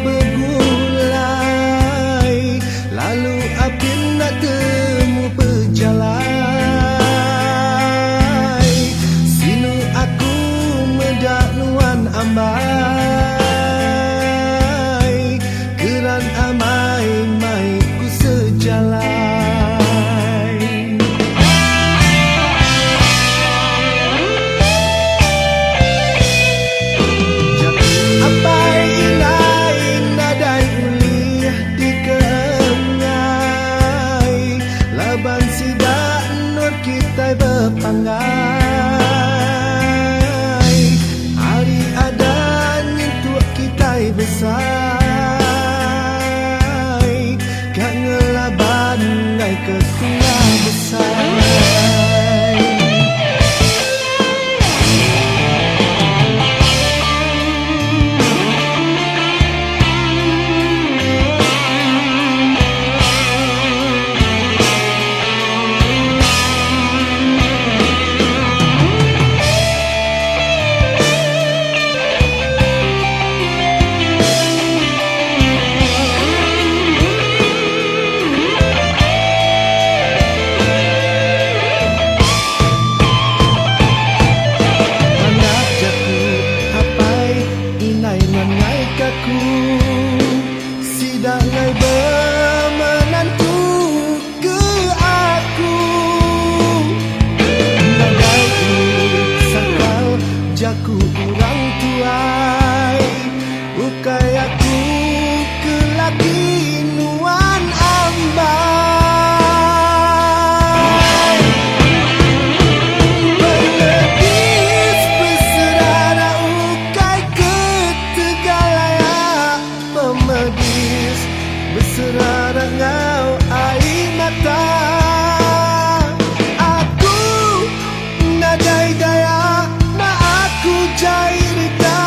bergulai, lalu apin nak temu perjalai. Sinu aku medak nuan ambai, keran amai mai ku sejalai. Berpanggai hari ada nyentuh kita besar, gak ngelaban ngai ke sungai besar. Sidak ngai bermenantu ke aku, nagai sakal jaku orang tuai, ukai aku ke lagi nuan ambai. Penepis berserara ukai ke Tegalaya, pemedis berserara ngau air mata. Aku nadai daya, nak aku jai rita,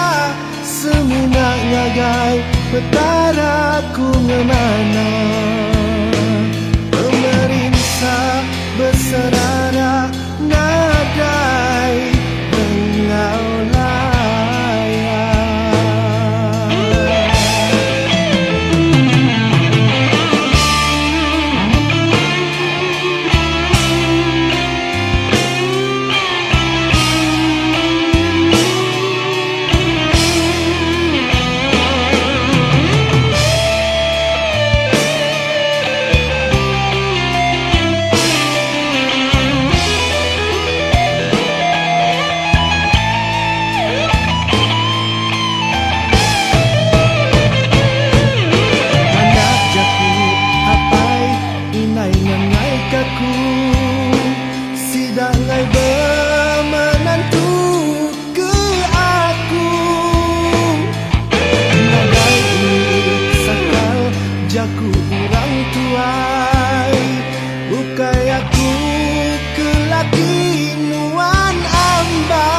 semua ngagai petara ku ngemana. Pemerintah berserara nadai engau sidak ngai bermenantu ke aku, nagai sakal jaku orang tuai, bukai aku ke lagi nuan ambai.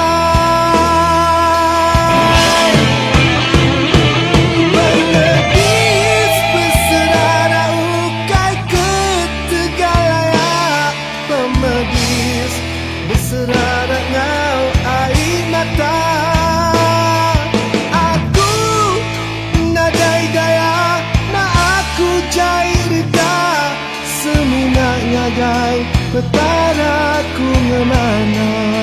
Penepis berserara ukai ke Tegalaya, pemedis berserara ngau air mata. Aku nadai daya, nak aku jai rita, semua ngagai petara ku ngemana.